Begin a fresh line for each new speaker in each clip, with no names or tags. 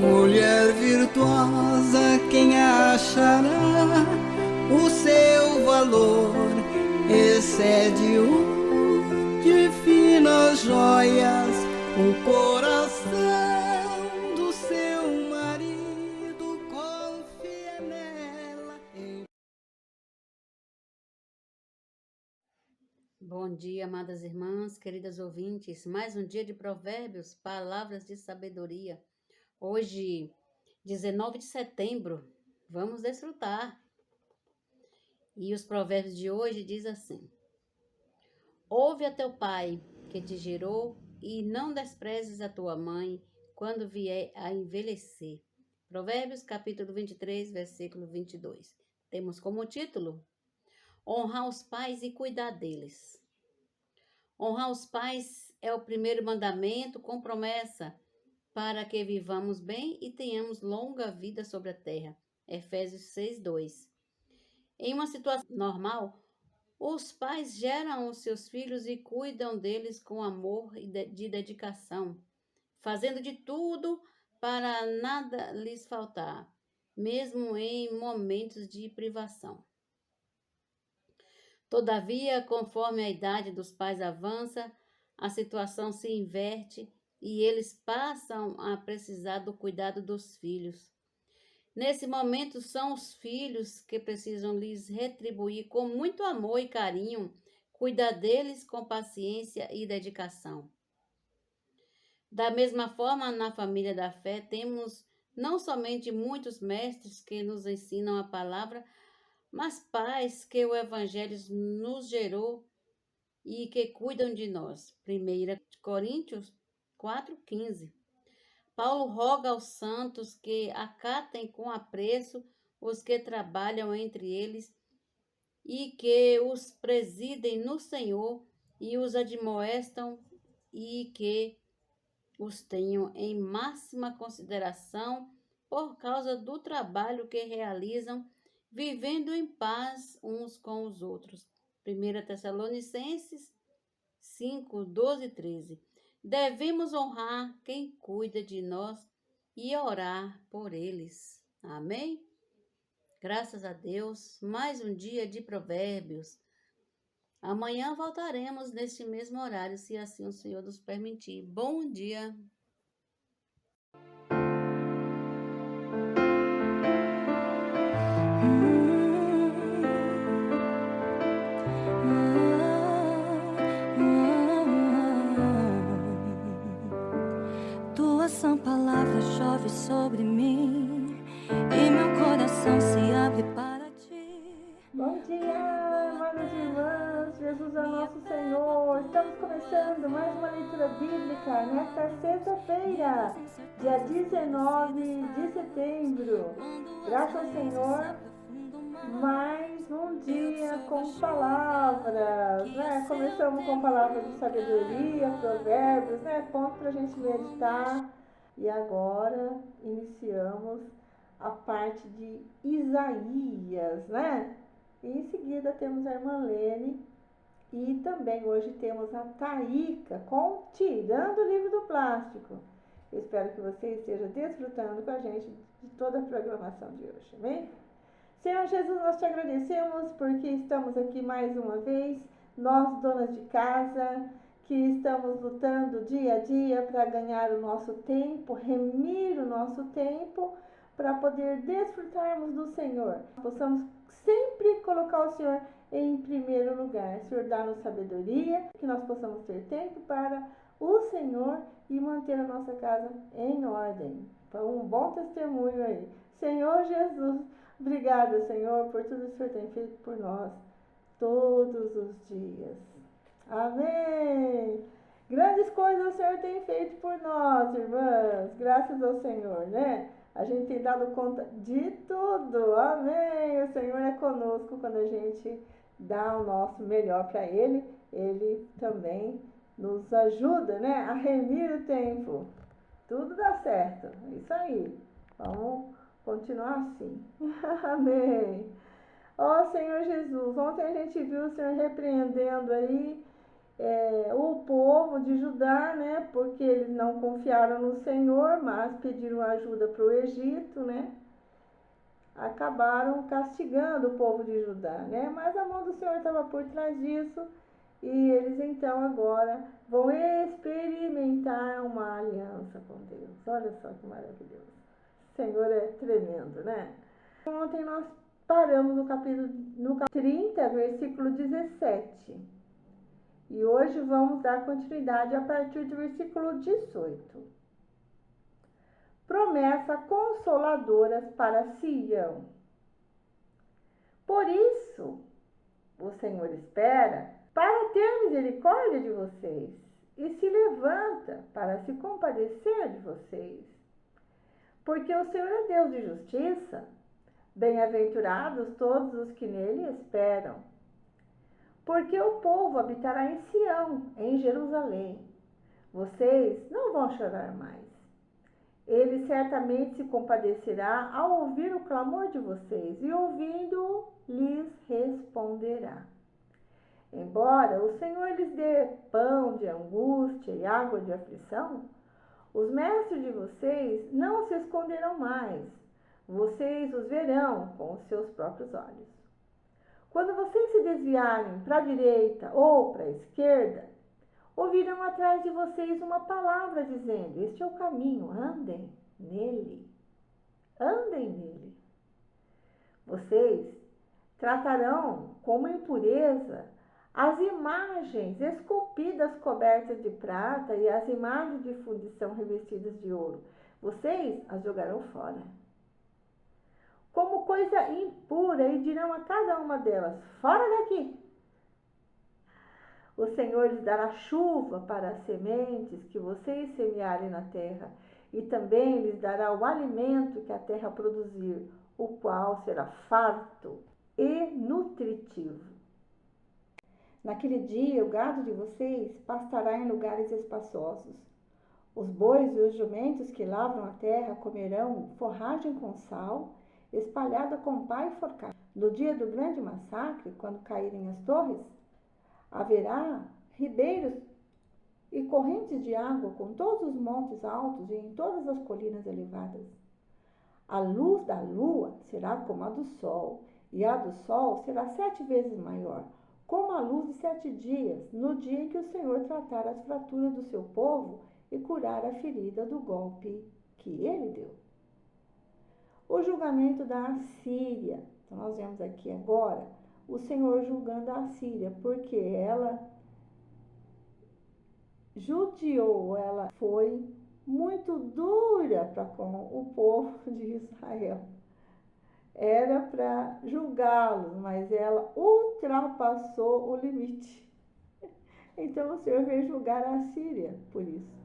Mulher virtuosa, quem achará? O seu valor excede o de finas joias. O coração do seu marido confia nela.
Bom dia, amadas irmãs, queridas ouvintes. Mais um dia de provérbios, palavras de sabedoria. Hoje, 19 de setembro, vamos desfrutar. E os provérbios de hoje diz assim: Ouve a teu pai, que te gerou, e não desprezes a tua mãe, quando vier a envelhecer. Provérbios, capítulo 23, versículo 22. Temos como título: Honrar os pais e cuidar deles. Honrar os pais é o primeiro mandamento com promessa para que vivamos bem e tenhamos longa vida sobre a terra. Efésios 6:2. Em uma situação normal, os pais geram os seus filhos e cuidam deles com amor e de dedicação, fazendo de tudo para nada lhes faltar, mesmo em momentos de privação. Todavia, conforme a idade dos pais avança, a situação se inverte e eles passam a precisar do cuidado dos filhos. Nesse momento, são os filhos que precisam lhes retribuir com muito amor e carinho, cuidar deles com paciência e dedicação. Da mesma forma, na família da fé, temos não somente muitos mestres que nos ensinam a palavra, mas pais que o Evangelho nos gerou e que cuidam de nós. 1 Coríntios 4,15. Paulo roga aos santos que acatem com apreço os que trabalham entre eles e que os presidem no Senhor e os admoestam e que os tenham em máxima consideração por causa do trabalho que realizam, vivendo em paz uns com os outros. 1 Tessalonicenses 5, 12 e 13. Devemos honrar quem cuida de nós e orar por eles. Amém? Graças a Deus, mais um dia de provérbios. Amanhã voltaremos neste mesmo horário, se assim o Senhor nos permitir. Bom dia!
Tua sã palavra chove sobre mim e meu coração se abre para ti.
Bom dia, amadas irmãs, Jesus é o nosso Senhor. Estamos começando mais uma leitura bíblica nesta sexta-feira, dia 19 de setembro. Graças ao Senhor, mais um dia com palavras, né? Começamos com palavras de sabedoria, provérbios, né? Ponto para a gente meditar. E agora iniciamos a parte de Isaías, né? E em seguida temos a irmã Lene e também hoje temos a Taíca com Tirando o Livro do Plástico. Eu espero que você esteja desfrutando com a gente de toda a programação de hoje, amém? Senhor Jesus, nós te agradecemos porque estamos aqui mais uma vez, nós donas de casa, que estamos lutando dia a dia para ganhar o nosso tempo, remir o nosso tempo, para poder desfrutarmos do Senhor. Possamos sempre colocar o Senhor em primeiro lugar. Senhor, dá-nos sabedoria, que nós possamos ter tempo para o Senhor e manter a nossa casa em ordem. Então, um bom testemunho aí. Senhor Jesus, obrigada, Senhor, por tudo que o Senhor tem feito por nós todos os dias. Amém! Grandes coisas o Senhor tem feito por nós, irmãs. Graças ao Senhor, né? A gente tem dado conta de tudo. Amém! O Senhor é conosco quando a gente dá o nosso melhor para Ele. Ele também nos ajuda, né? A remir o tempo. Tudo dá certo. É isso aí. Vamos continuar assim. Amém! Ó Senhor Jesus, ontem a gente viu o Senhor repreendendo aí o povo, povo de Judá, né? Porque eles não confiaram no Senhor, mas pediram ajuda para o Egito, né? Acabaram castigando o povo de Judá, né? Mas a mão do Senhor estava por trás disso e eles então agora vão experimentar uma aliança com Deus. Olha só que maravilhoso. O Senhor é tremendo, né? Ontem nós paramos no capítulo 30, versículo 17. E hoje vamos dar continuidade a partir do versículo 18. Promessa consoladoras para Sião. Por isso, o Senhor espera para ter misericórdia de vocês e se levanta para se compadecer de vocês. Porque o Senhor é Deus de justiça, bem-aventurados todos os que nele esperam. Porque o povo habitará em Sião, em Jerusalém. Vocês não vão chorar mais. Ele certamente se compadecerá ao ouvir o clamor de vocês e ouvindo, lhes responderá. Embora o Senhor lhes dê pão de angústia e água de aflição, os mestres de vocês não se esconderão mais. Vocês os verão com os seus próprios olhos. Quando vocês se desviarem para a direita ou para a esquerda, ouvirão atrás de vocês uma palavra dizendo: este é o caminho, andem nele. Andem nele. Vocês tratarão como impureza as imagens esculpidas cobertas de prata e as imagens de fundição revestidas de ouro. Vocês as jogarão fora como coisa impura e dirão a cada uma delas: fora daqui. O Senhor lhes dará chuva para as sementes que vocês semearem na terra, e também lhes dará o alimento que a terra produzir, o qual será farto e nutritivo. Naquele dia, o gado de vocês pastará em lugares espaçosos. Os bois e os jumentos que lavram a terra comerão forragem com sal, espalhada com pá e forcada. No dia do grande massacre, quando caírem as torres, haverá ribeiros e correntes de água com todos os montes altos e em todas as colinas elevadas. A luz da lua será como a do sol, e a do sol será 7 vezes maior, como a luz de 7 dias, no dia em que o Senhor tratar as fraturas do seu povo e curar a ferida do golpe que ele deu. O julgamento da Assíria. Então, nós vemos aqui agora o Senhor julgando a Assíria, porque ela judiou, ela foi muito dura para com o povo de Israel. Era para julgá-los, mas ela ultrapassou o limite. Então o Senhor veio julgar a Assíria por isso.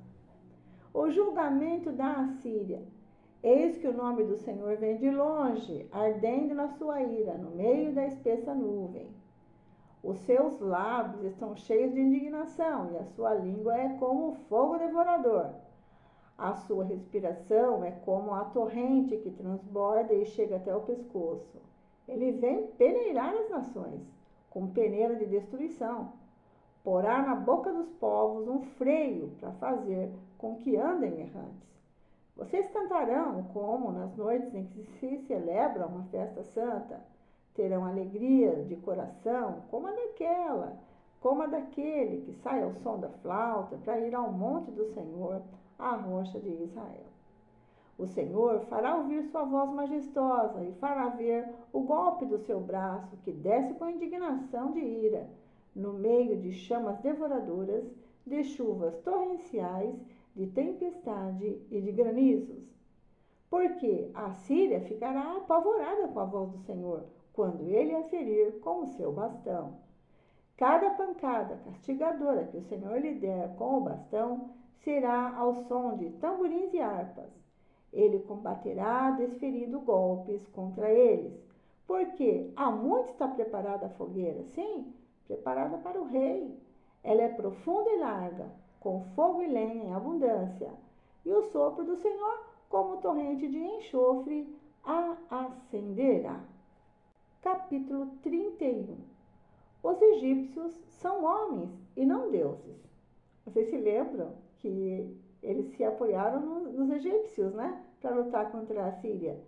O julgamento da Assíria. Eis que o nome do Senhor vem de longe, ardendo na sua ira, no meio da espessa nuvem. Os seus lábios estão cheios de indignação, e a sua língua é como fogo devorador. A sua respiração é como a torrente que transborda e chega até o pescoço. Ele vem peneirar as nações, com peneira de destruição. Porá na boca dos povos um freio para fazer com que andem errantes. Vocês cantarão como nas noites em que se celebra uma festa santa. Terão alegria de coração como a daquele que sai ao som da flauta para ir ao monte do Senhor, à rocha de Israel. O Senhor fará ouvir sua voz majestosa e fará ver o golpe do seu braço que desce com indignação de ira, no meio de chamas devoradoras, de chuvas torrenciais, de tempestade e de granizos. Porque a Síria ficará apavorada com a voz do Senhor, quando ele a ferir com o seu bastão. Cada pancada castigadora que o Senhor lhe der com o bastão será ao som de tamborins e harpas. Ele combaterá desferindo golpes contra eles, porque há muito está preparada a fogueira, sim, preparada para o rei. Ela é profunda e larga, com fogo e lenha em abundância, e o sopro do Senhor, como torrente de enxofre, a acenderá. Capítulo 31. Os egípcios são homens e não deuses. Vocês se lembram que eles se apoiaram nos egípcios, né? Para lutar contra a Síria.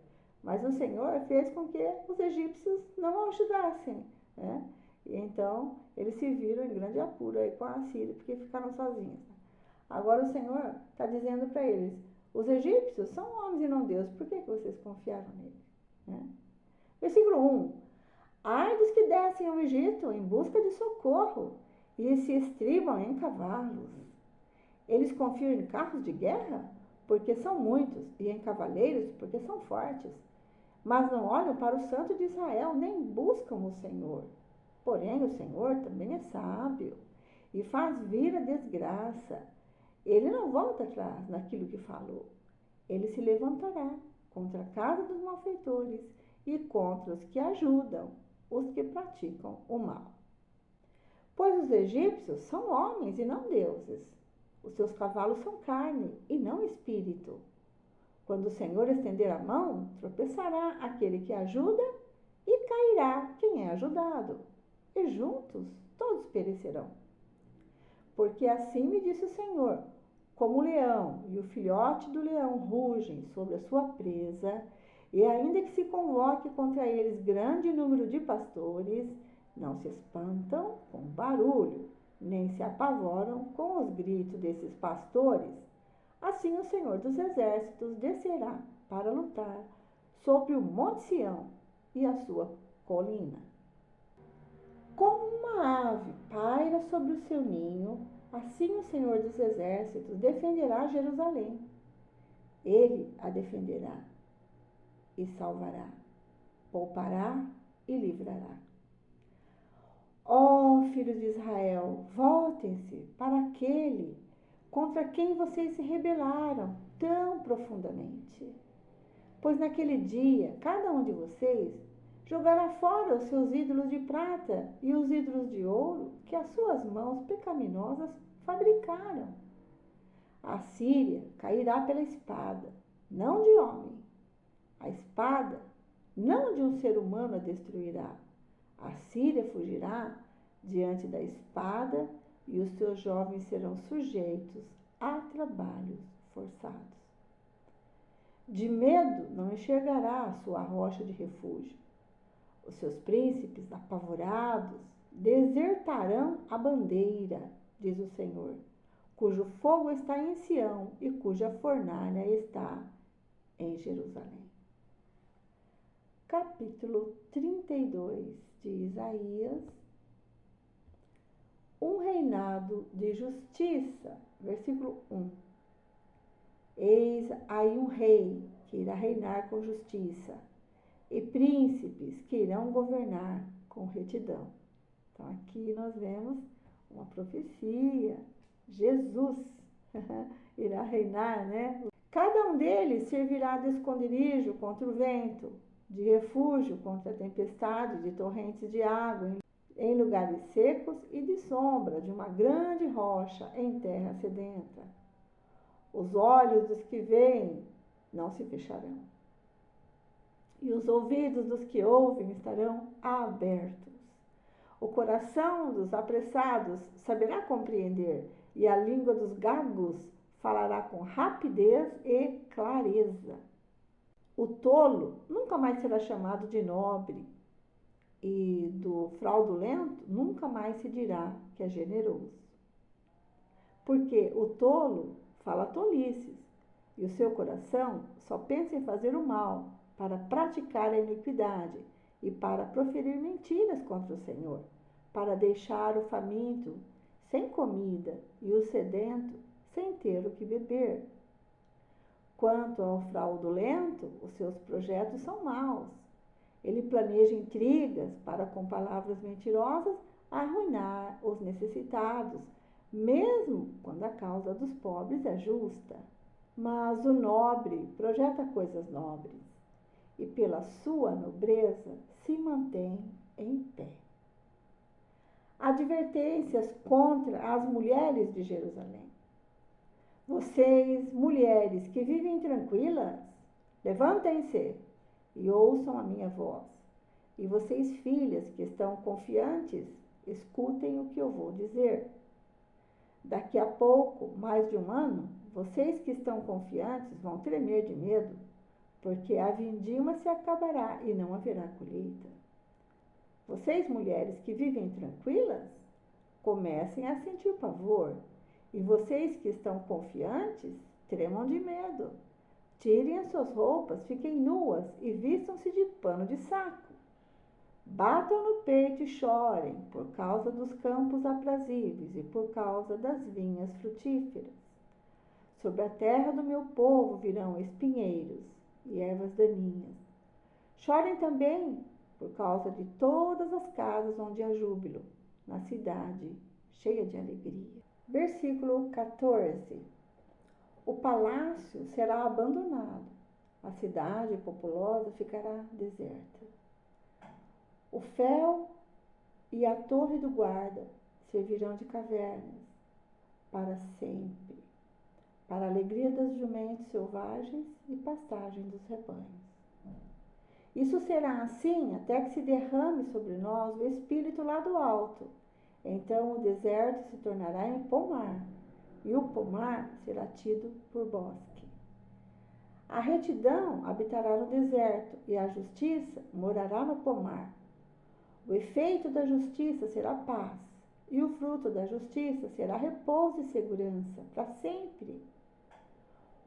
Mas o Senhor fez com que os egípcios não ajudassem, né? E então eles se viram em grande apuro aí com a Síria, porque ficaram sozinhos. Agora o Senhor está dizendo para eles: os egípcios são homens e não Deus, por que vocês confiaram nele? Né? Versículo 1: ai dos que descem ao Egito em busca de socorro e se estribam em cavalos. Eles confiam em carros de guerra, porque são muitos, e em cavaleiros, porque são fortes. Mas não olham para o Santo de Israel, nem buscam o Senhor. Porém, o Senhor também é sábio e faz vir a desgraça. Ele não volta atrás naquilo que falou. Ele se levantará contra a casa dos malfeitores e contra os que ajudam, os que praticam o mal. Pois os egípcios são homens e não deuses. Os seus cavalos são carne e não espírito. Quando o Senhor estender a mão, tropeçará aquele que ajuda e cairá quem é ajudado. E juntos todos perecerão. Porque assim me disse o Senhor: como o leão e o filhote do leão rugem sobre a sua presa, e ainda que se convoque contra eles grande número de pastores, não se espantam com o barulho, nem se apavoram com os gritos desses pastores. Assim o Senhor dos Exércitos descerá para lutar sobre o Monte Sião e a sua colina. Como uma ave paira sobre o seu ninho, assim o Senhor dos Exércitos defenderá Jerusalém. Ele a defenderá e salvará, poupará e livrará. Ó filhos de Israel, voltem-se para aquele contra quem vocês se rebelaram tão profundamente. Pois naquele dia, cada um de vocês jogará fora os seus ídolos de prata e os ídolos de ouro que as suas mãos pecaminosas fabricaram. A Síria cairá pela espada, não de homem. A espada não de um ser humano a destruirá. A Síria fugirá diante da espada e os seus jovens serão sujeitos a trabalhos forçados. De medo não enxergará a sua rocha de refúgio. Os seus príncipes, apavorados, desertarão a bandeira, diz o Senhor, cujo fogo está em Sião e cuja fornalha está em Jerusalém. Capítulo 32 de Isaías. Um reinado de justiça. Versículo 1. Eis aí um rei que irá reinar com justiça, e príncipes que irão governar com retidão. Então aqui nós vemos uma profecia. Jesus irá reinar, né? Cada um deles servirá de esconderijo contra o vento, de refúgio contra a tempestade, de torrentes de água em lugares secos e de sombra de uma grande rocha em terra sedenta. Os olhos dos que veem não se fecharão, e os ouvidos dos que ouvem estarão abertos. O coração dos apressados saberá compreender, e a língua dos gagos falará com rapidez e clareza. O tolo nunca mais será chamado de nobre, e do fraudulento nunca mais se dirá que é generoso. Porque o tolo fala tolices, e o seu coração só pensa em fazer o mal, para praticar a iniquidade e para proferir mentiras contra o Senhor, para deixar o faminto sem comida e o sedento sem ter o que beber. Quanto ao fraudulento, os seus projetos são maus. Ele planeja intrigas para, com palavras mentirosas, arruinar os necessitados, mesmo quando a causa dos pobres é justa. Mas o nobre projeta coisas nobres, e pela sua nobreza se mantém em pé. Advertências contra as mulheres de Jerusalém. Vocês, mulheres que vivem tranquilas, levantem-se e ouçam a minha voz. E vocês, filhas que estão confiantes, escutem o que eu vou dizer. Daqui a pouco, mais de um ano, vocês que estão confiantes vão tremer de medo, porque a vindima se acabará e não haverá colheita. Vocês, mulheres que vivem tranquilas, comecem a sentir pavor, e vocês que estão confiantes, tremam de medo. Tirem as suas roupas, fiquem nuas e vistam-se de pano de saco. Batam no peito e chorem por causa dos campos aprazíveis e por causa das vinhas frutíferas. Sobre a terra do meu povo virão espinheiros e ervas daninhas. Chorem também por causa de todas as casas onde há júbilo, na cidade cheia de alegria. Versículo 14. O palácio será abandonado, a cidade populosa ficará deserta. O fel e a torre do guarda servirão de cavernas para sempre, para a alegria dos jumentos selvagens e pastagem dos rebanhos. Isso será assim até que se derrame sobre nós o Espírito lá do alto. Então o deserto se tornará em pomar, e o pomar será tido por bosque. A retidão habitará no deserto, e a justiça morará no pomar. O efeito da justiça será paz, e o fruto da justiça será repouso e segurança para sempre.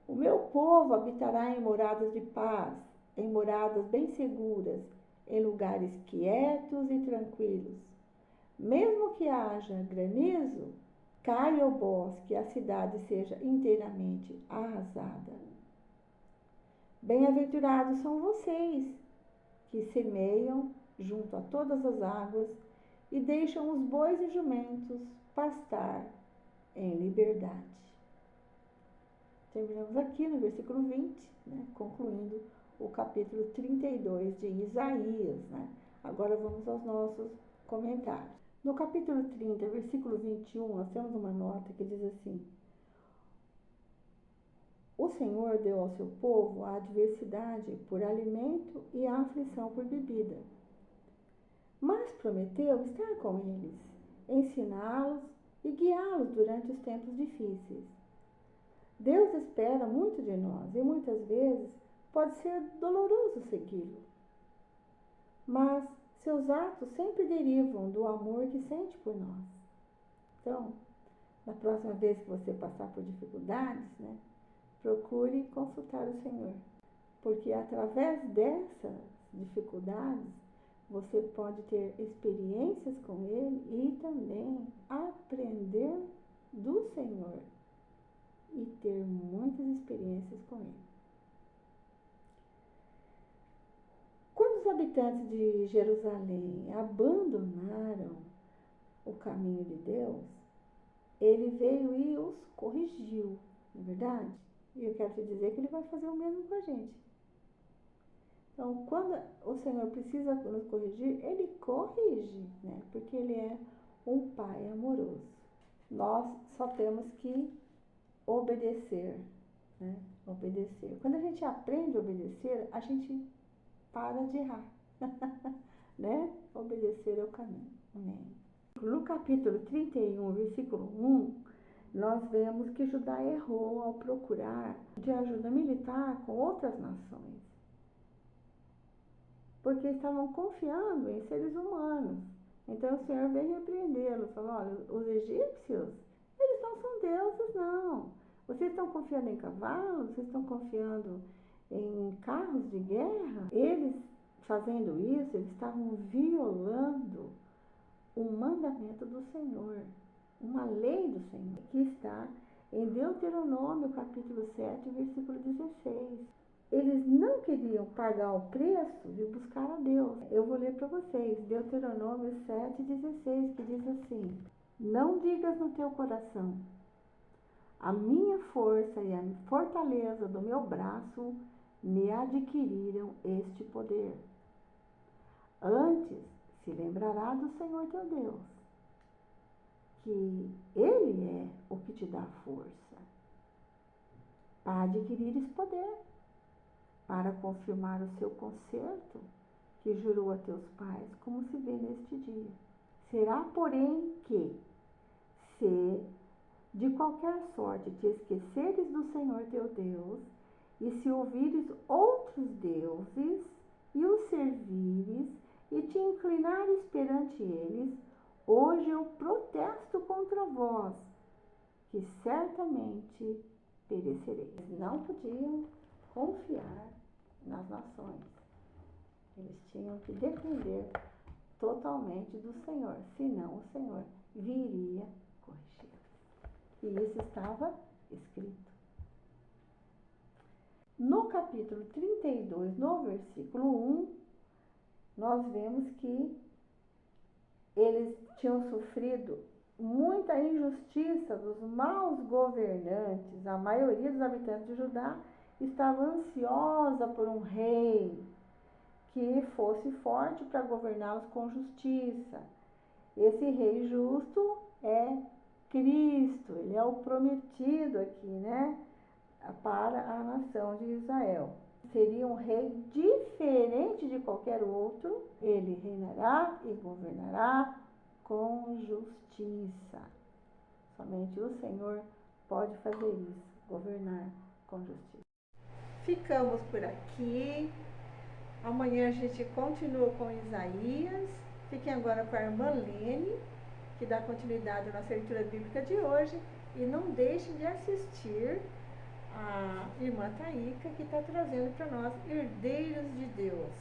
O meu povo habitará em moradas de paz, em moradas bem seguras, em lugares quietos e tranquilos. Mesmo que haja granizo, caia o bosque e a cidade seja inteiramente arrasada. Bem-aventurados são vocês que semeiam junto a todas as águas e deixam os bois e jumentos pastar em liberdade. Terminamos aqui no versículo 20, concluindo o capítulo 32 de Isaías. Agora vamos aos nossos comentários. No capítulo 30, versículo 21, nós temos uma nota que diz assim: o Senhor deu ao seu povo a adversidade por alimento e a aflição por bebida. Mas prometeu estar com eles, ensiná-los e guiá-los durante os tempos difíceis. Deus espera muito de nós e muitas vezes pode ser doloroso segui-lo. Mas seus atos sempre derivam do amor que sente por nós. Então, na próxima vez que você passar por dificuldades, procure consultar o Senhor. Porque através dessas dificuldades, você pode ter experiências com Ele e também aprender do Senhor e ter muitas experiências com Ele. Quando os habitantes de Jerusalém abandonaram o caminho de Deus, Ele veio e os corrigiu, não é verdade? E eu quero te dizer que Ele vai fazer o mesmo com a gente. Então, quando o Senhor precisa nos corrigir, Ele corrige, porque Ele é um Pai amoroso. Nós só temos que obedecer, Obedecer. Quando a gente aprende a obedecer, a gente para de errar, Obedecer é o caminho. Amém. No capítulo 31, versículo 1, nós vemos que Judá errou ao procurar de ajuda militar com outras nações, porque estavam confiando em seres humanos. Então o Senhor veio repreendê-los, falou: olha, os egípcios, eles não são deuses, não. Vocês estão confiando em cavalos, vocês estão confiando em carros de guerra. Eles, fazendo isso, eles estavam violando um mandamento do Senhor, uma lei do Senhor, que está em Deuteronômio, capítulo 7, versículo 16. Eles não queriam pagar o preço de buscar a Deus. Eu vou ler para vocês, Deuteronômio 7, 16, que diz assim: não digas no teu coração, a minha força e a fortaleza do meu braço me adquiriram este poder. Antes se lembrará do Senhor teu Deus, que Ele é o que te dá força para adquirir esse poder, para confirmar o seu concerto que jurou a teus pais, como se vê neste dia. Será, porém, que se de qualquer sorte te esqueceres do Senhor teu Deus, e se ouvires outros deuses, e os servires, e te inclinares perante eles, hoje eu protesto contra vós, que certamente perecereis. Eles não podiam confiar nas nações. Eles tinham que depender totalmente do Senhor, senão o Senhor viria corrigi-los. E isso estava escrito. No capítulo 32, no versículo 1, nós vemos que eles tinham sofrido muita injustiça dos maus governantes. A maioria dos habitantes de Judá estava ansiosa por um rei que fosse forte para governá-los com justiça. Esse rei justo é Cristo, ele é o prometido aqui, né, para a nação de Israel. Seria um rei diferente de qualquer outro, ele reinará e governará com justiça. Somente o Senhor pode fazer isso, governar com justiça. Ficamos por aqui. Amanhã a gente continua com Isaías. Fiquem agora com a irmã Lene, que dá continuidade à nossa leitura bíblica de hoje. E não deixem de assistir a irmã Taíca, que está trazendo para nós Herdeiros de Deus,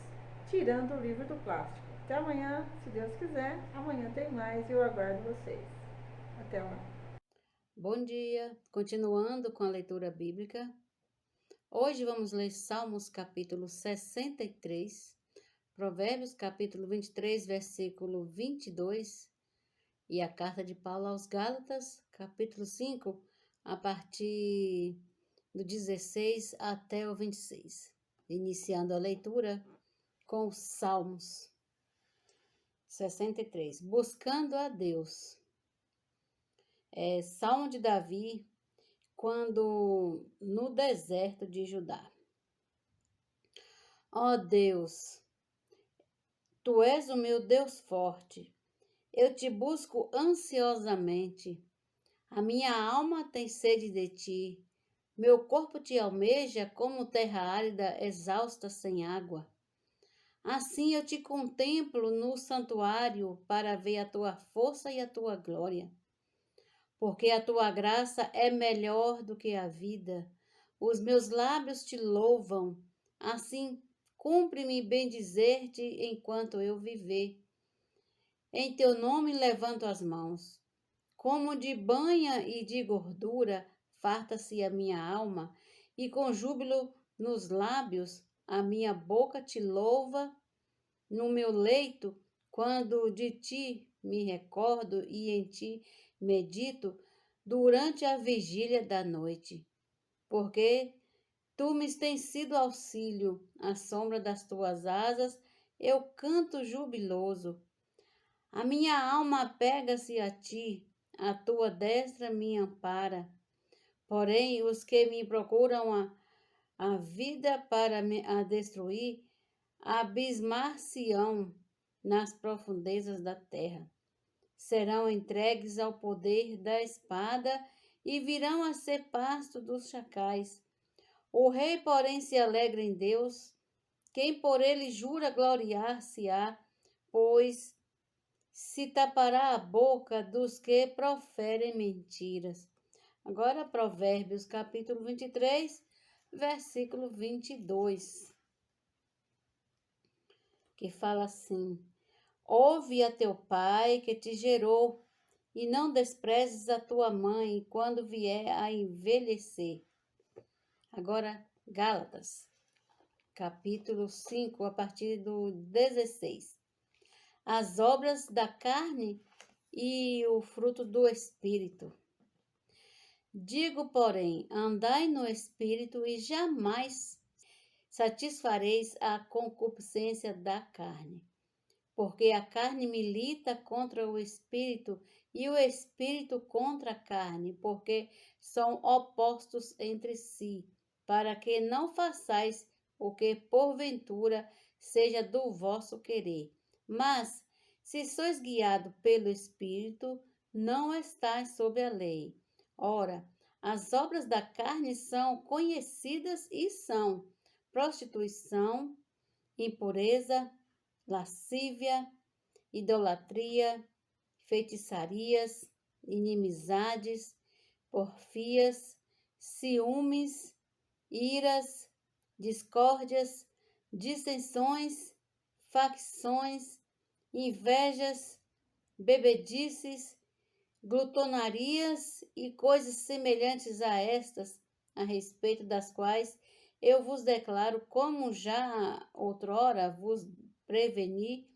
tirando o livro do plástico. Até amanhã, se Deus quiser. Amanhã tem mais e eu aguardo vocês. Até lá.
Bom dia! Continuando com a leitura bíblica. Hoje vamos ler Salmos capítulo 63, Provérbios capítulo 23, versículo 22 e a carta de Paulo aos Gálatas, capítulo 5, a partir do 16 até o 26. Iniciando a leitura com os Salmos 63, buscando a Deus. Salmo de Davi, quando no deserto de Judá. Ó Deus, Tu és o meu Deus forte, eu te busco ansiosamente. A minha alma tem sede de ti, meu corpo te almeja como terra árida, exausta sem água. Assim eu te contemplo no santuário para ver a tua força e a tua glória. Porque a tua graça é melhor do que a vida. Os meus lábios te louvam. Assim, cumpre-me bendizer-te enquanto eu viver. Em teu nome levanto as mãos. Como de banha e de gordura, farta-se a minha alma, e com júbilo nos lábios, a minha boca te louva. No meu leito, quando de ti me recordo e em ti medito durante a vigília da noite, porque tu me tens sido auxílio, à sombra das tuas asas eu canto jubiloso. A minha alma apega-se a ti, a tua destra me ampara. Porém, os que me procuram a vida para me destruir, abismar-se-ão nas profundezas da terra. Serão entregues ao poder da espada e virão a ser pasto dos chacais. O rei, porém, se alegra em Deus. Quem por ele jura gloriar-se-á, pois se tapará a boca dos que proferem mentiras. Agora, Provérbios, capítulo 23, versículo 22, que fala assim: ouve a teu pai que te gerou, e não desprezes a tua mãe quando vier a envelhecer. Agora, Gálatas, capítulo 5, a partir do 16. As obras da carne e o fruto do Espírito. Digo, porém, andai no Espírito e jamais satisfareis a concupiscência da carne. Porque a carne milita contra o Espírito e o Espírito contra a carne, porque são opostos entre si, para que não façais o que porventura seja do vosso querer. Mas, se sois guiados pelo Espírito, não estáis sob a lei. Ora, as obras da carne são conhecidas e são prostituição, impureza, lascívia, idolatria, feitiçarias, inimizades, porfias, ciúmes, iras, discórdias, dissensões, facções, invejas, bebedices, glutonarias e coisas semelhantes a estas, a respeito das quais eu vos declaro, como já outrora vos preveni,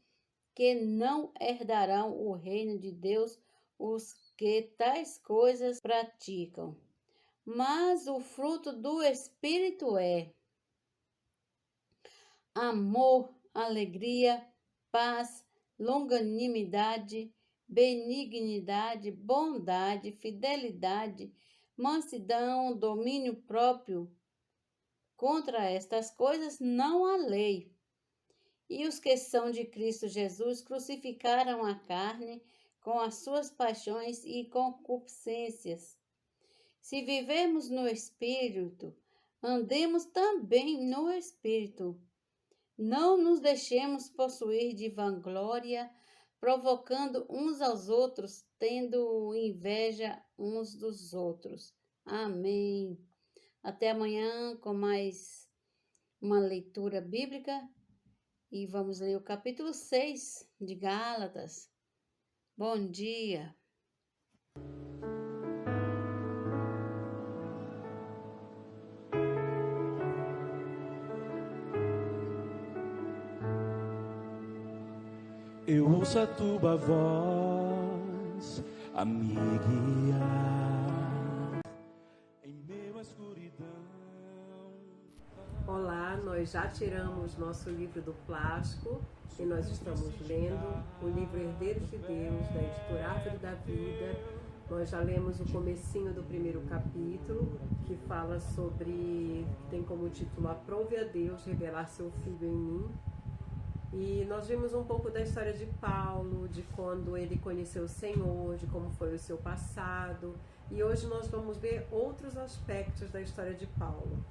que não herdarão o reino de Deus os que tais coisas praticam. Mas o fruto do Espírito é amor, alegria, paz, longanimidade, benignidade, bondade, fidelidade, mansidão, domínio próprio. Contra estas coisas não há lei. E os que são de Cristo Jesus crucificaram a carne com as suas paixões e concupiscências. Se vivemos no Espírito, andemos também no Espírito. Não nos deixemos possuir de vanglória, provocando uns aos outros, tendo inveja uns dos outros. Amém. Até amanhã com mais uma leitura bíblica e vamos ler o capítulo 6 de Gálatas. Bom dia.
Eu ouço a tua voz a me guiar em meio à escuridão.
Olá, nós já tiramos nosso livro do plástico e nós estamos lendo o livro Herdeiros de Deus, da editora Árvore da Vida. Nós já lemos o comecinho do primeiro capítulo, que fala sobre, tem como título Aprove a Deus revelar seu Filho em mim. E nós vimos um pouco da história de Paulo, de quando ele conheceu o Senhor, de como foi o seu passado. E hoje nós vamos ver outros aspectos da história de Paulo.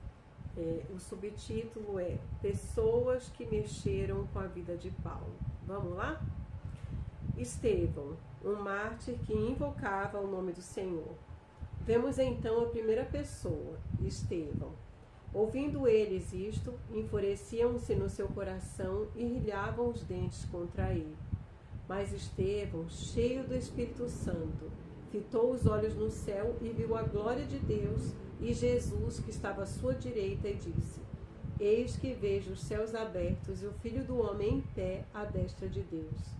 O subtítulo é Pessoas que mexeram com a vida de Paulo. Vamos lá? Estevão, um mártir que invocava o nome do Senhor. Vemos então a primeira pessoa, Estevão. Ouvindo eles isto, enfureciam-se no seu coração e rilhavam os dentes contra ele. Mas Estevão, cheio do Espírito Santo, fitou os olhos no céu e viu a glória de Deus e Jesus que estava à sua direita e disse: Eis que vejo os céus abertos e o Filho do Homem em pé à destra de Deus.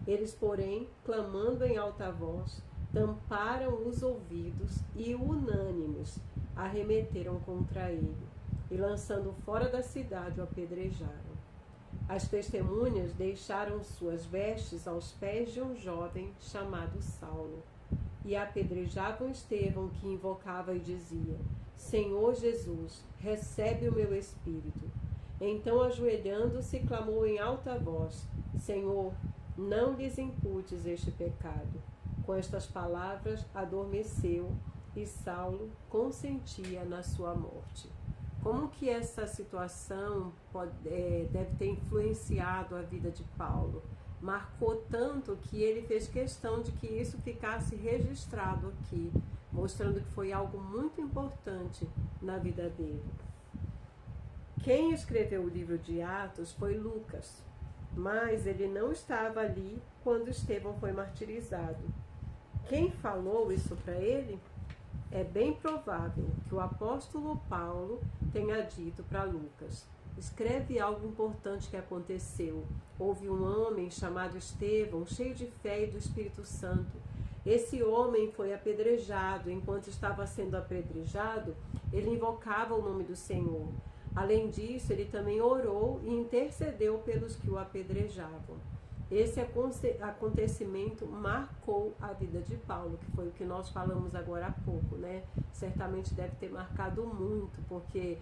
Eles, porém, clamando em alta voz, tamparam os ouvidos e, unânimes, arremeteram contra ele e, lançando fora da cidade, o apedrejaram. As testemunhas deixaram suas vestes aos pés de um jovem chamado Saulo e apedrejavam Estevão, que invocava e dizia: Senhor Jesus, recebe o meu espírito. Então, ajoelhando-se, clamou em alta voz: Senhor, não lhes imputes este pecado. Com estas palavras, adormeceu e Saulo consentia na sua morte. Como que essa situação deve ter influenciado a vida de Paulo? Marcou tanto que ele fez questão de que isso ficasse registrado aqui, mostrando que foi algo muito importante na vida dele. Quem escreveu o livro de Atos foi Lucas, mas ele não estava ali quando Estevão foi martirizado. Quem falou isso para ele? É bem provável que o apóstolo Paulo tenha dito para Lucas: escreve algo importante que aconteceu. Houve um homem chamado Estevão, cheio de fé e do Espírito Santo. Esse homem foi apedrejado. Enquanto estava sendo apedrejado, ele invocava o nome do Senhor. Além disso, ele também orou e intercedeu pelos que o apedrejavam. Esse acontecimento marcou a vida de Paulo, que foi o que nós falamos agora há pouco, né? Certamente deve ter marcado muito, porque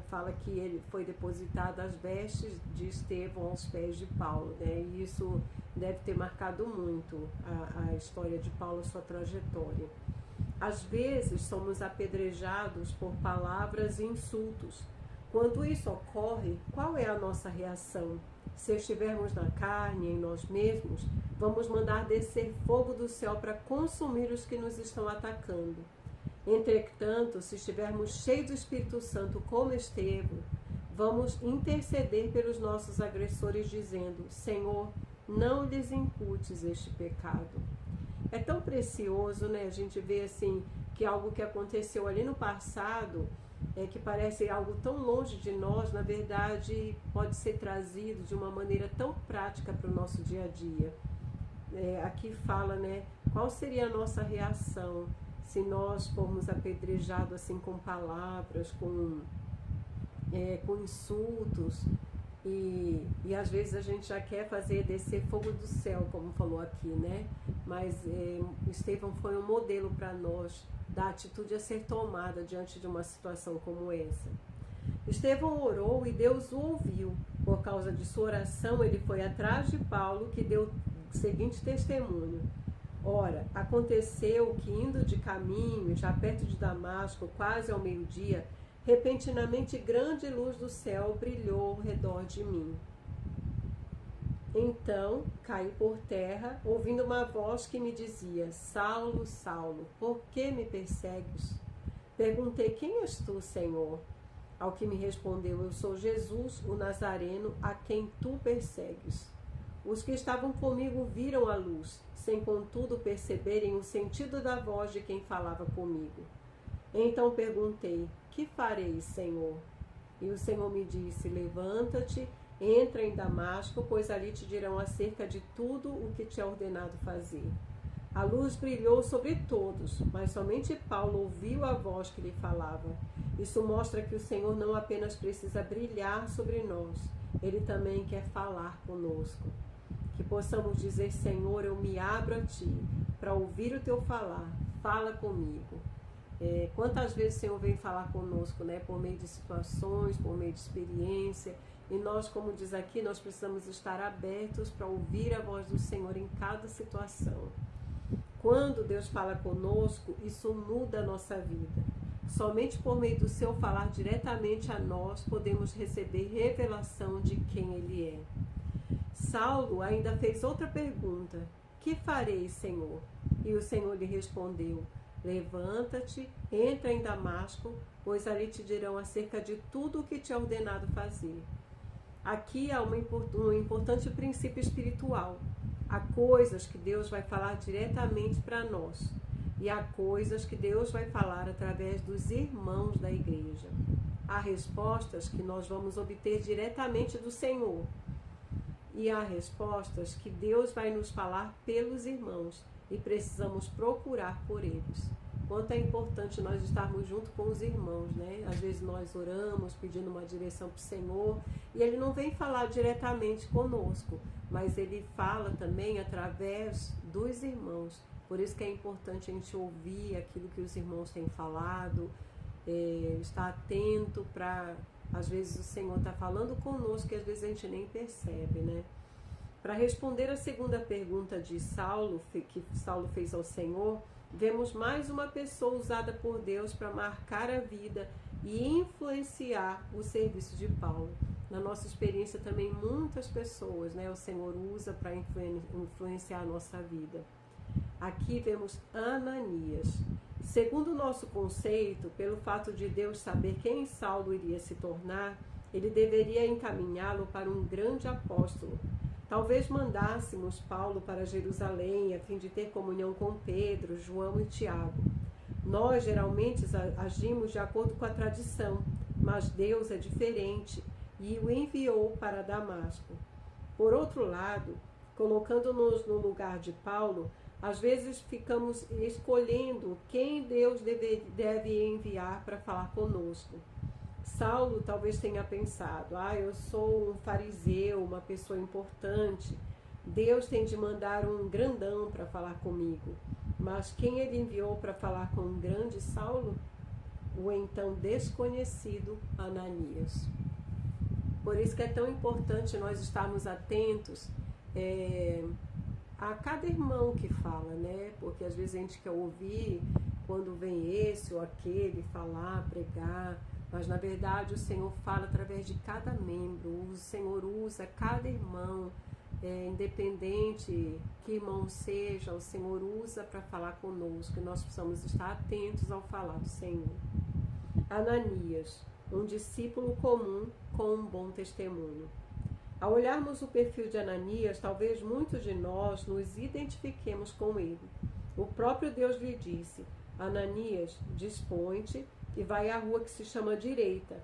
fala que ele foi depositado as vestes de Estevão aos pés de Paulo, né? E isso deve ter marcado muito a história de Paulo, a sua trajetória. Às vezes somos apedrejados por palavras e insultos. Quando isso ocorre, qual é a nossa reação? Se estivermos na carne, em nós mesmos, vamos mandar descer fogo do céu para consumir os que nos estão atacando. Entretanto, se estivermos cheios do Espírito Santo como Estevão, vamos interceder pelos nossos agressores dizendo: Senhor, não lhes imputes este pecado. É tão precioso, né? A gente vê assim que algo que aconteceu ali no passado, que parece algo tão longe de nós, na verdade pode ser trazido de uma maneira tão prática para o nosso dia a dia. Aqui fala, né? Qual seria a nossa reação se nós formos apedrejados assim com palavras, com insultos, e às vezes a gente já quer fazer descer fogo do céu, como falou aqui, né? Mas Estevão foi um modelo para nós da atitude a ser tomada diante de uma situação como essa. Estevão orou e Deus o ouviu. Por causa de sua oração, ele foi atrás de Paulo, que deu o seguinte testemunho: ora, aconteceu que, indo de caminho, já perto de Damasco, quase ao meio-dia, repentinamente grande luz do céu brilhou ao redor de mim. Então caí por terra, ouvindo uma voz que me dizia: Saulo, Saulo, por que me persegues? Perguntei: quem és tu, Senhor? Ao que me respondeu: eu sou Jesus, o Nazareno, a quem tu persegues. Os que estavam comigo viram a luz, sem contudo perceberem o sentido da voz de quem falava comigo. Então perguntei: que farei, Senhor? E o Senhor me disse: levanta-te, entra em Damasco, pois ali te dirão acerca de tudo o que te é ordenado fazer. A luz brilhou sobre todos, mas somente Paulo ouviu a voz que lhe falava. Isso mostra que o Senhor não apenas precisa brilhar sobre nós, Ele também quer falar conosco. Que possamos dizer: Senhor, eu me abro a Ti para ouvir o Teu falar, fala comigo. Quantas vezes o Senhor vem falar conosco, né? Por meio de situações, por meio de experiência, e nós, como diz aqui, nós precisamos estar abertos para ouvir a voz do Senhor em cada situação. Quando Deus fala conosco, isso muda a nossa vida. Somente por meio do seu falar diretamente a nós, podemos receber revelação de quem Ele é. Saulo ainda fez outra pergunta: que farei, Senhor? E o Senhor lhe respondeu: levanta-te, entra em Damasco, pois ali te dirão acerca de tudo o que te é ordenado fazer. Aqui há um importante princípio espiritual. Há coisas que Deus vai falar diretamente para nós, e há coisas que Deus vai falar através dos irmãos da igreja. Há respostas que nós vamos obter diretamente do Senhor, e há respostas que Deus vai nos falar pelos irmãos, e precisamos procurar por eles. Quanto é importante nós estarmos junto com os irmãos, né? Às vezes nós oramos pedindo uma direção para o Senhor e Ele não vem falar diretamente conosco, mas Ele fala também através dos irmãos. Por isso que é importante a gente ouvir aquilo que os irmãos têm falado, estar atento para... Às vezes o Senhor está falando conosco e às vezes a gente nem percebe, né? Para responder a segunda pergunta de Saulo, que Saulo fez ao Senhor, vemos mais uma pessoa usada por Deus para marcar a vida e influenciar o serviço de Paulo. Na nossa experiência também muitas pessoas, né, o Senhor usa para influenciar a nossa vida. Aqui vemos Ananias. Segundo o nosso conceito, pelo fato de Deus saber quem Saulo iria se tornar, ele deveria encaminhá-lo para um grande apóstolo. Talvez mandássemos Paulo para Jerusalém a fim de ter comunhão com Pedro, João e Tiago. Nós geralmente agimos de acordo com a tradição, mas Deus é diferente e o enviou para Damasco. Por outro lado, colocando-nos no lugar de Paulo, às vezes ficamos escolhendo quem Deus deve enviar para falar conosco. Saulo talvez tenha pensado: eu sou um fariseu, uma pessoa importante, Deus tem de mandar um grandão para falar comigo. Mas quem ele enviou para falar com um grande Saulo? O então desconhecido Ananias. Por isso que é tão importante nós estarmos atentos a cada irmão que fala, né? Porque às vezes a gente quer ouvir quando vem esse ou aquele falar, pregar, mas na verdade o Senhor fala através de cada membro, o Senhor usa cada irmão, independente que irmão seja, o Senhor usa para falar conosco, e nós precisamos estar atentos ao falar do Senhor. Ananias, um discípulo comum com um bom testemunho. Ao olharmos o perfil de Ananias, talvez muitos de nós nos identifiquemos com ele. O próprio Deus lhe disse: Ananias, dispõe-te e vai à rua que se chama Direita,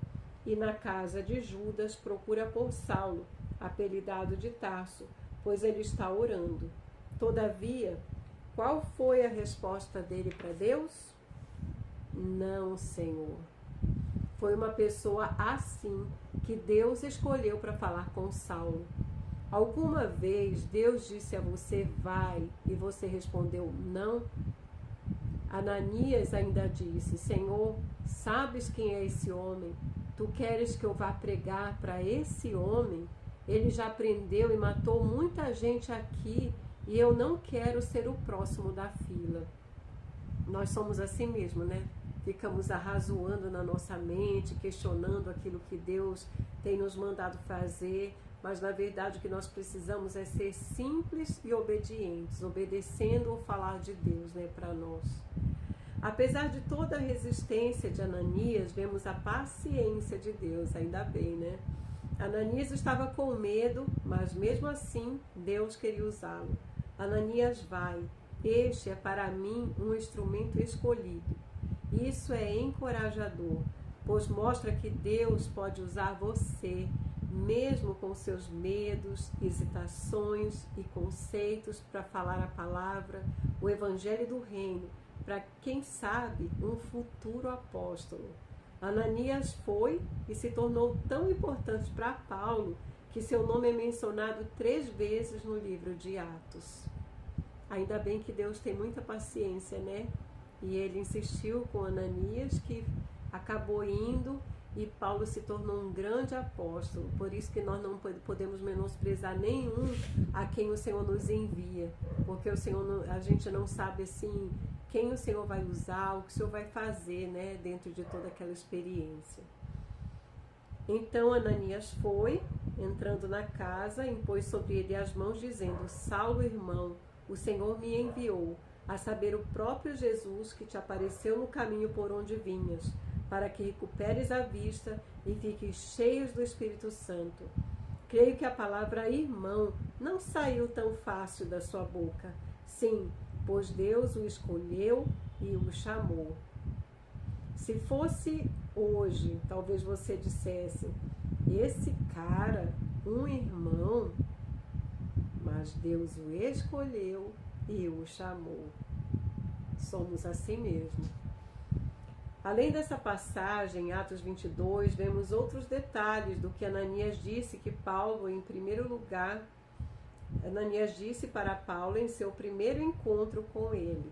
e na casa de Judas procura por Saulo, apelidado de Tarso, pois ele está orando. Todavia, qual foi a resposta dele para Deus? Não, Senhor. Foi uma pessoa assim que Deus escolheu para falar com Saulo. Alguma vez Deus disse a você, vai, e você respondeu não? Ananias ainda disse, Senhor, sabes quem é esse homem? Tu queres que eu vá pregar para esse homem? Ele já prendeu e matou muita gente aqui e eu não quero ser o próximo da fila. Nós somos assim mesmo, né? Ficamos arrazoando na nossa mente, questionando aquilo que Deus tem nos mandado fazer, mas na verdade o que nós precisamos é ser simples e obedientes, obedecendo o falar de Deus, né, para nós. Apesar de toda a resistência de Ananias, vemos a paciência de Deus, ainda bem, né? Ananias estava com medo, mas mesmo assim Deus queria usá-lo. Ananias vai, este é para mim um instrumento escolhido. Isso é encorajador, pois mostra que Deus pode usar você, mesmo com seus medos, hesitações e conceitos, para falar a palavra, o evangelho do reino, para, quem sabe, um futuro apóstolo. Ananias foi e se tornou tão importante para Paulo que seu nome é mencionado 3 vezes no livro de Atos. Ainda bem que Deus tem muita paciência, né? E ele insistiu com Ananias, que acabou indo, e Paulo se tornou um grande apóstolo. Por isso que nós não podemos menosprezar nenhum a quem o Senhor nos envia, porque o Senhor, a gente não sabe assim quem o Senhor vai usar, o que o Senhor vai fazer, né, dentro de toda aquela experiência. Então Ananias foi, entrando na casa, impôs sobre ele as mãos, dizendo, Saulo, irmão, o Senhor me enviou, a saber, o próprio Jesus que te apareceu no caminho por onde vinhas, para que recuperes a vista e fiques cheios do Espírito Santo. Creio que a palavra irmão não saiu tão fácil da sua boca. Sim, pois Deus o escolheu e o chamou. Se fosse hoje, talvez você dissesse, esse cara, um irmão, mas Deus o escolheu e o chamou. Somos assim mesmo. Além dessa passagem, em Atos 22, vemos outros detalhes do que Ananias disse que Paulo, em primeiro lugar, Ananias disse para Paulo em seu primeiro encontro com ele.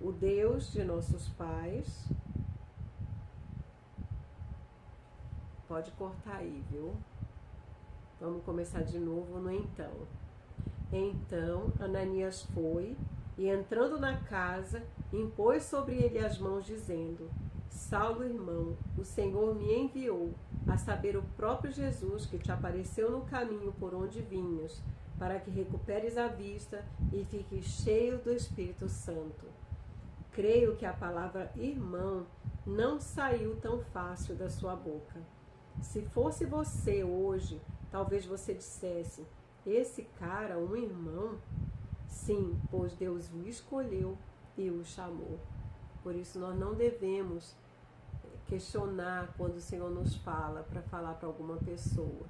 O Deus de nossos pais, pode cortar aí, viu? Vamos começar de novo no então. Então Ananias foi e, entrando na casa, impôs sobre ele as mãos, dizendo, Saulo, irmão, o Senhor me enviou, a saber, o próprio Jesus que te apareceu no caminho por onde vinhas, para que recuperes a vista e fiques cheio do Espírito Santo. Creio que a palavra irmão não saiu tão fácil da sua boca. Se fosse você hoje, talvez você dissesse, esse cara, um irmão? Sim, pois Deus o escolheu e o chamou. Por isso nós não devemos questionar quando o Senhor nos fala, para falar para alguma pessoa.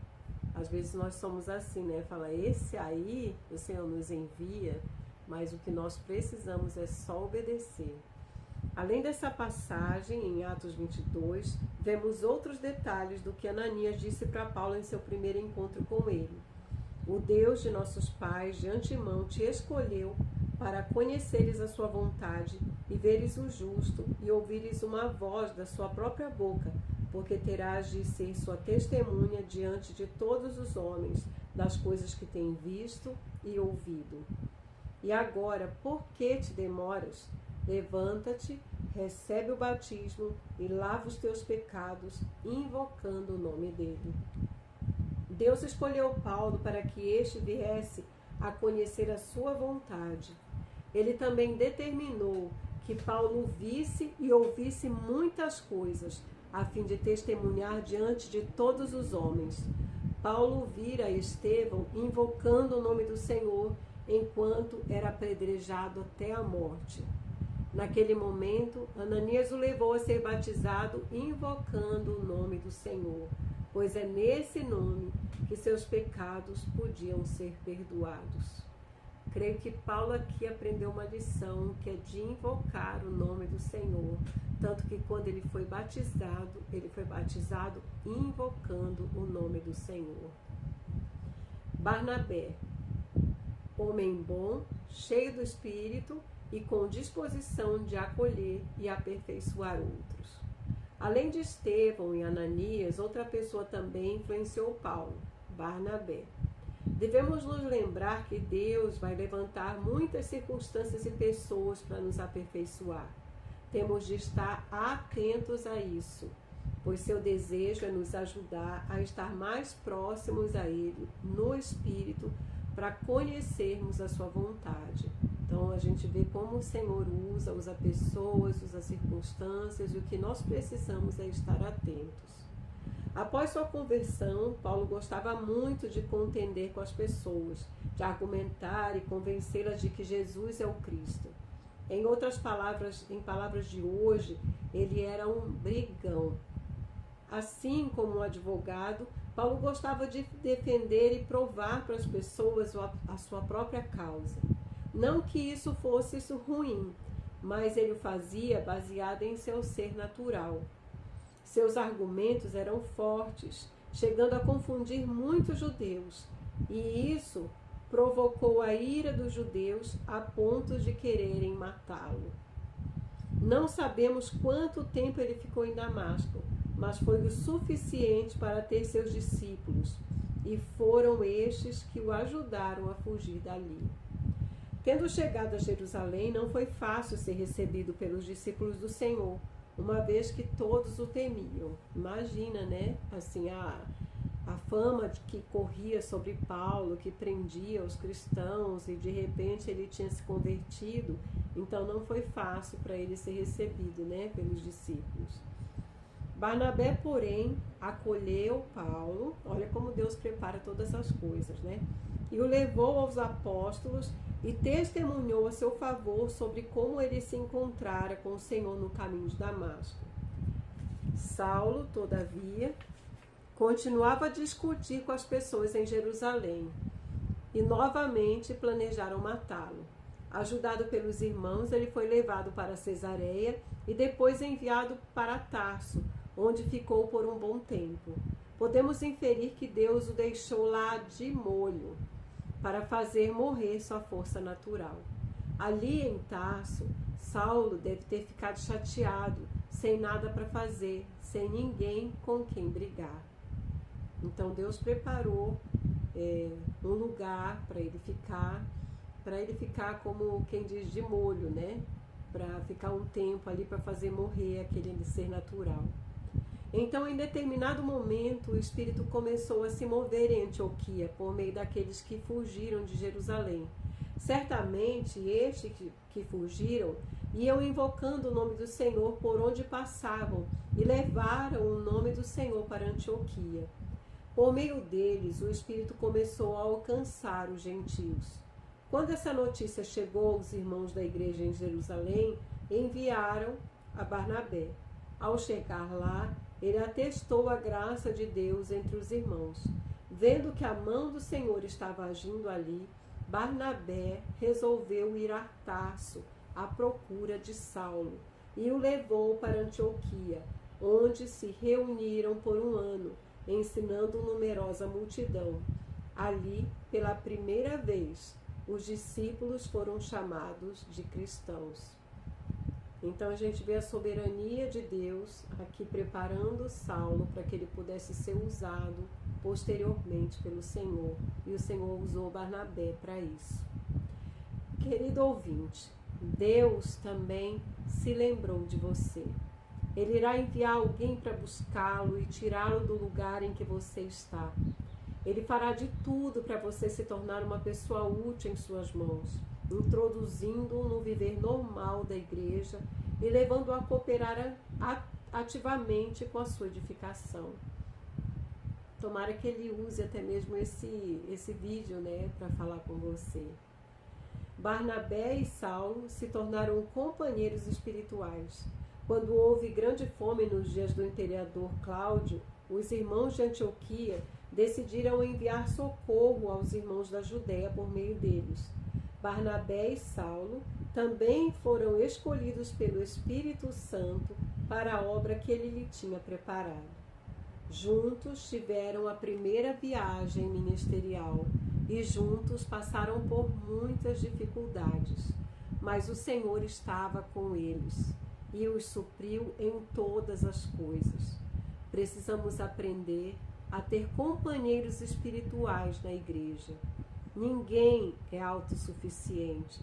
Às vezes nós somos assim, né? Fala, esse aí o Senhor nos envia, mas o que nós precisamos é só obedecer. Além dessa passagem, em Atos 22, vemos outros detalhes do que Ananias disse para Paulo em seu primeiro encontro com ele. O Deus de nossos pais, de antemão, te escolheu para conheceres a sua vontade e veres o justo e ouvires uma voz da sua própria boca, porque terás de ser sua testemunha diante de todos os homens das coisas que tem visto e ouvido. E agora, por que te demoras? levanta-te, recebe o batismo e lava os teus pecados, invocando o nome dele. Deus escolheu Paulo para que este viesse a conhecer a sua vontade. Ele também determinou que Paulo visse e ouvisse muitas coisas, a fim de testemunhar diante de todos os homens. Paulo vira Estevão invocando o nome do Senhor enquanto era apedrejado até a morte. Naquele momento, Ananias o levou a ser batizado invocando o nome do Senhor, pois é nesse nome que seus pecados podiam ser perdoados. Creio que Paulo aqui aprendeu uma lição, que é de invocar o nome do Senhor, tanto que quando ele foi batizado invocando o nome do Senhor. Barnabé, homem bom, cheio do Espírito e com disposição de acolher e aperfeiçoar outros. Além de Estevão e Ananias, outra pessoa também influenciou Paulo, Barnabé. Devemos nos lembrar que Deus vai levantar muitas circunstâncias e pessoas para nos aperfeiçoar. Temos de estar atentos a isso, pois seu desejo é nos ajudar a estar mais próximos a Ele, no Espírito, para conhecermos a sua vontade. Então a gente vê como o Senhor usa pessoas, usa circunstâncias, e o que nós precisamos é estar atentos. Após sua conversão, Paulo gostava muito de contender com as pessoas, de argumentar e convencê-las de que Jesus é o Cristo. Em outras palavras, em palavras de hoje, ele era um brigão. Assim como um advogado, Paulo gostava de defender e provar para as pessoas a sua própria causa. Não que isso fosse ruim, mas ele o fazia baseado em seu ser natural. Seus argumentos eram fortes, chegando a confundir muitos judeus, e isso provocou a ira dos judeus a ponto de quererem matá-lo. Não sabemos quanto tempo ele ficou em Damasco, mas foi o suficiente para ter seus discípulos, e foram estes que o ajudaram a fugir dali. Tendo chegado a Jerusalém, não foi fácil ser recebido pelos discípulos do Senhor, uma vez que todos o temiam. Imagina, né? Assim, a fama de que corria sobre Paulo, que prendia os cristãos, e de repente ele tinha se convertido, então não foi fácil para ele ser recebido, né, pelos discípulos. Barnabé, porém, acolheu Paulo, olha como Deus prepara todas essas coisas, né? E o levou aos apóstolos e testemunhou a seu favor sobre como ele se encontrara com o Senhor no caminho de Damasco. Saulo, todavia, continuava a discutir com as pessoas em Jerusalém e novamente planejaram matá-lo. Ajudado pelos irmãos, ele foi levado para Cesareia e depois enviado para Tarso, onde ficou por um bom tempo. Podemos inferir que Deus o deixou lá de molho, para fazer morrer sua força natural. Ali em Tarso, Saulo deve ter ficado chateado, sem nada para fazer, sem ninguém com quem brigar. Então Deus preparou um lugar para ele ficar como quem diz de molho, né? Para ficar um tempo ali para fazer morrer aquele ser natural. Então, em determinado momento, o Espírito começou a se mover em Antioquia, por meio daqueles que fugiram de Jerusalém. Certamente, estes que fugiram iam invocando o nome do Senhor por onde passavam e levaram o nome do Senhor para Antioquia. Por meio deles, o Espírito começou a alcançar os gentios. Quando essa notícia chegou aos irmãos da igreja em Jerusalém, enviaram a Barnabé. Ao chegar lá, ele atestou a graça de Deus entre os irmãos. Vendo que a mão do Senhor estava agindo ali, Barnabé resolveu ir a Tarso à procura de Saulo e o levou para Antioquia, onde se reuniram por um ano, ensinando numerosa multidão. Ali, pela primeira vez, os discípulos foram chamados de cristãos. Então a gente vê a soberania de Deus aqui preparando Saulo para que ele pudesse ser usado posteriormente pelo Senhor. E o Senhor usou Barnabé para isso. Querido ouvinte, Deus também se lembrou de você. Ele irá enviar alguém para buscá-lo e tirá-lo do lugar em que você está. Ele fará de tudo para você se tornar uma pessoa útil em suas mãos, introduzindo-o no viver normal da igreja e levando-o a cooperar ativamente com a sua edificação. Tomara que ele use até mesmo esse vídeo, né, para falar com você. Barnabé e Saulo se tornaram companheiros espirituais. Quando houve grande fome nos dias do imperador Cláudio, os irmãos de Antioquia decidiram enviar socorro aos irmãos da Judéia por meio deles. Barnabé e Saulo também foram escolhidos pelo Espírito Santo para a obra que ele lhe tinha preparado. Juntos tiveram a primeira viagem ministerial e juntos passaram por muitas dificuldades, mas o Senhor estava com eles e os supriu em todas as coisas. Precisamos aprender a ter companheiros espirituais na igreja. Ninguém é autossuficiente.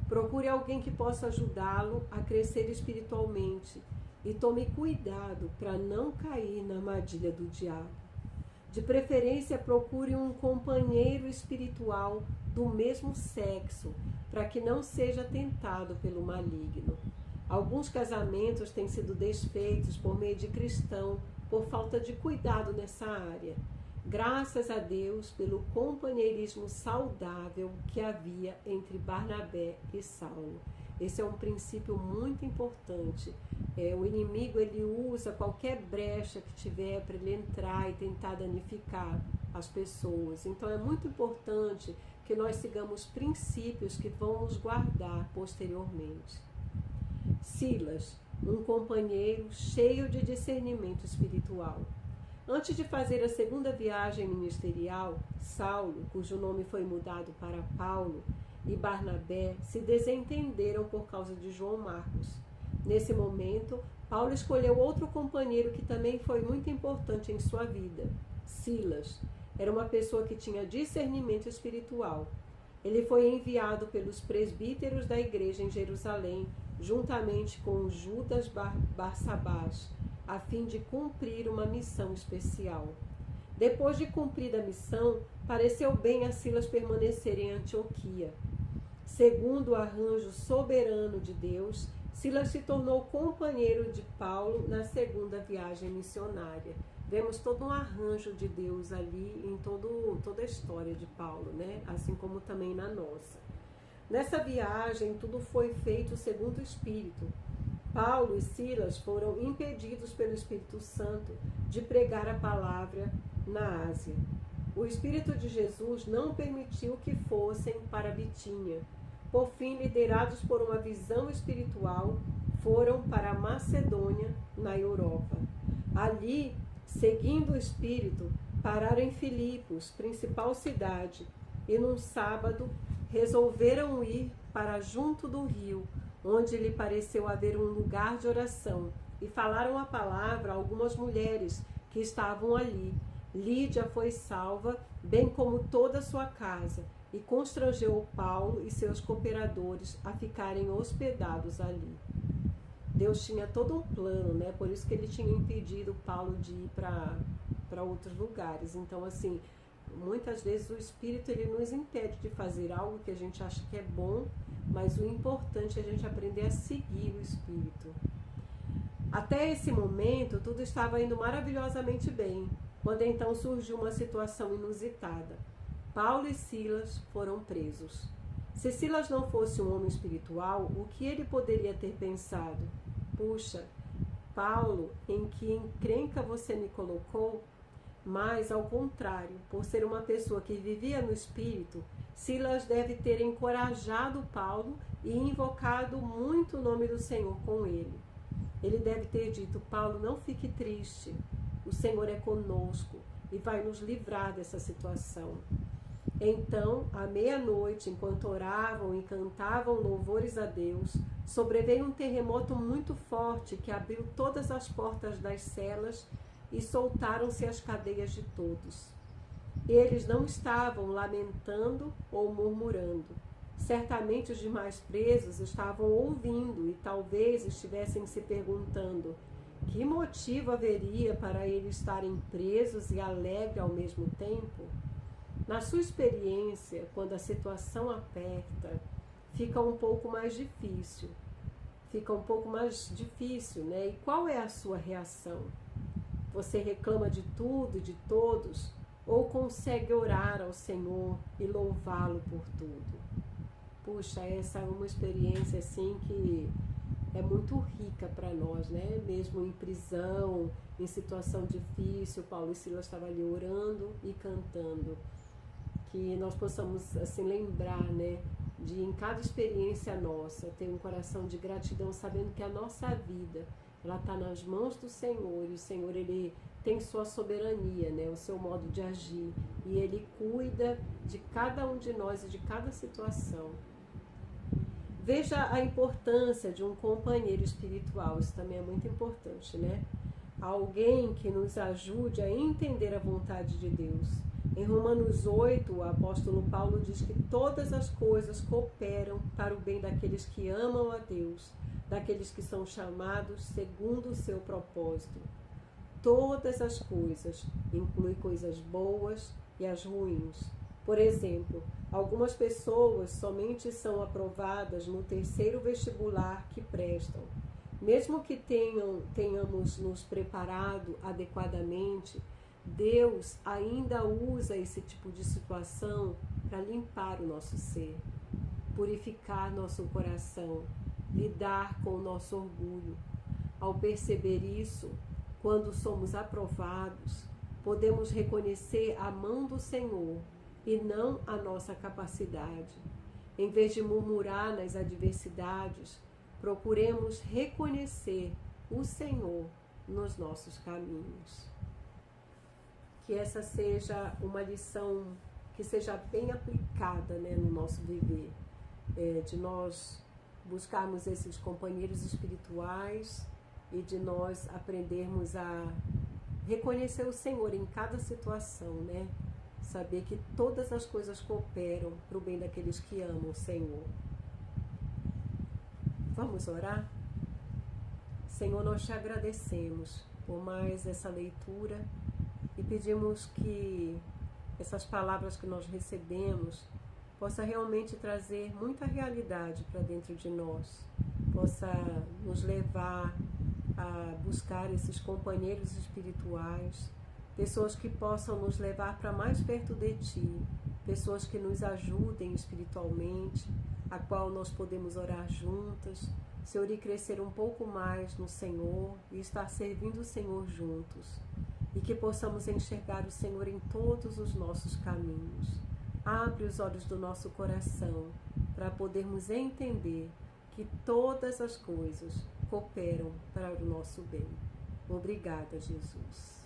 Procure alguém que possa ajudá-lo a crescer espiritualmente e tome cuidado para não cair na armadilha do diabo. De preferência, procure um companheiro espiritual do mesmo sexo, para que não seja tentado pelo maligno. Alguns casamentos têm sido desfeitos por meio de cristão por falta de cuidado nessa área. Graças a Deus pelo companheirismo saudável que havia entre Barnabé e Saulo. Esse é um princípio muito importante. O inimigo ele usa qualquer brecha que tiver para ele entrar e tentar danificar as pessoas. Então é muito importante que nós sigamos princípios que vão nos guardar posteriormente. Silas, um companheiro cheio de discernimento espiritual. Antes de fazer a segunda viagem ministerial, Saulo, cujo nome foi mudado para Paulo, e Barnabé se desentenderam por causa de João Marcos. Nesse momento, Paulo escolheu outro companheiro que também foi muito importante em sua vida, Silas. Era uma pessoa que tinha discernimento espiritual. Ele foi enviado pelos presbíteros da igreja em Jerusalém, juntamente com Judas Barsabás, a fim de cumprir uma missão especial. Depois de cumprida a missão, pareceu bem a Silas permanecer em Antioquia. Segundo o arranjo soberano de Deus, Silas se tornou companheiro de Paulo na segunda viagem missionária. Vemos todo um arranjo de Deus ali em toda a história de Paulo, né? Assim como também na nossa. Nessa viagem, tudo foi feito segundo o Espírito. Paulo e Silas foram impedidos pelo Espírito Santo de pregar a palavra na Ásia. O Espírito de Jesus não permitiu que fossem para Bitínia. Por fim, liderados por uma visão espiritual, foram para a Macedônia, na Europa. Ali, seguindo o Espírito, pararam em Filipos, principal cidade, e num sábado resolveram ir para junto do rio, onde lhe pareceu haver um lugar de oração, e falaram a palavra a algumas mulheres que estavam ali. Lídia foi salva, bem como toda a sua casa, e constrangeu Paulo e seus cooperadores a ficarem hospedados ali. Deus tinha todo um plano, né? Por isso que ele tinha impedido Paulo de ir para outros lugares. Então, assim, muitas vezes o Espírito ele nos impede de fazer algo que a gente acha que é bom, mas o importante é a gente aprender a seguir o Espírito. Até esse momento, tudo estava indo maravilhosamente bem, quando então surgiu uma situação inusitada. Paulo e Silas foram presos. Se Silas não fosse um homem espiritual, o que ele poderia ter pensado? Puxa, Paulo, em que encrenca você me colocou? Mas, ao contrário, por ser uma pessoa que vivia no Espírito, Silas deve ter encorajado Paulo e invocado muito o nome do Senhor com ele. Ele deve ter dito: Paulo, não fique triste, o Senhor é conosco e vai nos livrar dessa situação. Então, à meia-noite, enquanto oravam e cantavam louvores a Deus, sobreveio um terremoto muito forte que abriu todas as portas das celas e soltaram-se as cadeias de todos. Eles não estavam lamentando ou murmurando. Certamente os demais presos estavam ouvindo e talvez estivessem se perguntando que motivo haveria para eles estarem presos e alegres ao mesmo tempo. Na sua experiência, quando a situação aperta, fica um pouco mais difícil. Né? E qual é a sua reação? Você reclama de tudo e de todos ou consegue orar ao Senhor e louvá-lo por tudo? Puxa, essa é uma experiência assim que é muito rica para nós, né? Mesmo em prisão, em situação difícil, Paulo e Silas estavam ali orando e cantando. Que nós possamos assim lembrar, né, de em cada experiência nossa ter um coração de gratidão, sabendo que a nossa vida ela está nas mãos do Senhor e o Senhor ele tem sua soberania, né, o seu modo de agir e ele cuida de cada um de nós e de cada situação. Veja a importância de um companheiro espiritual, isso também é muito importante, né? Alguém que nos ajude a entender a vontade de Deus. Em Romanos 8, o apóstolo Paulo diz que todas as coisas cooperam para o bem daqueles que amam a Deus, daqueles que são chamados segundo o seu propósito. Todas as coisas, inclui coisas boas e as ruins. Por exemplo, algumas pessoas somente são aprovadas no terceiro vestibular que prestam. Mesmo que tenhamos nos preparado adequadamente, Deus ainda usa esse tipo de situação para limpar o nosso ser, purificar nosso coração, lidar com o nosso orgulho. Ao perceber isso, quando somos aprovados, podemos reconhecer a mão do Senhor e não a nossa capacidade. Em vez de murmurar nas adversidades, procuremos reconhecer o Senhor nos nossos caminhos. Que essa seja uma lição que seja bem aplicada, né, no nosso viver, de nós buscarmos esses companheiros espirituais e de nós aprendermos a reconhecer o Senhor em cada situação, né? Saber que todas as coisas cooperam para o bem daqueles que amam o Senhor. Vamos orar? Senhor, nós te agradecemos por mais essa leitura e pedimos que essas palavras que nós recebemos possa realmente trazer muita realidade para dentro de nós, possa nos levar a buscar esses companheiros espirituais, pessoas que possam nos levar para mais perto de Ti, pessoas que nos ajudem espiritualmente, a qual nós podemos orar juntas, Senhor, e crescer um pouco mais no Senhor e estar servindo o Senhor juntos. E que possamos enxergar o Senhor em todos os nossos caminhos. Abre os olhos do nosso coração para podermos entender que todas as coisas cooperam para o nosso bem. Obrigada, Jesus.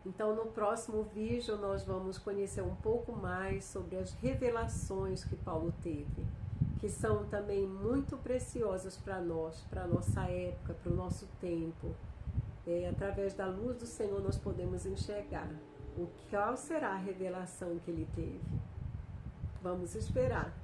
Então, no próximo vídeo, nós vamos conhecer um pouco mais sobre as revelações que Paulo teve, que são também muito preciosas para nós, para a nossa época, para o nosso tempo. Através da luz do Senhor nós podemos enxergar qual será a revelação que ele teve. Vamos esperar.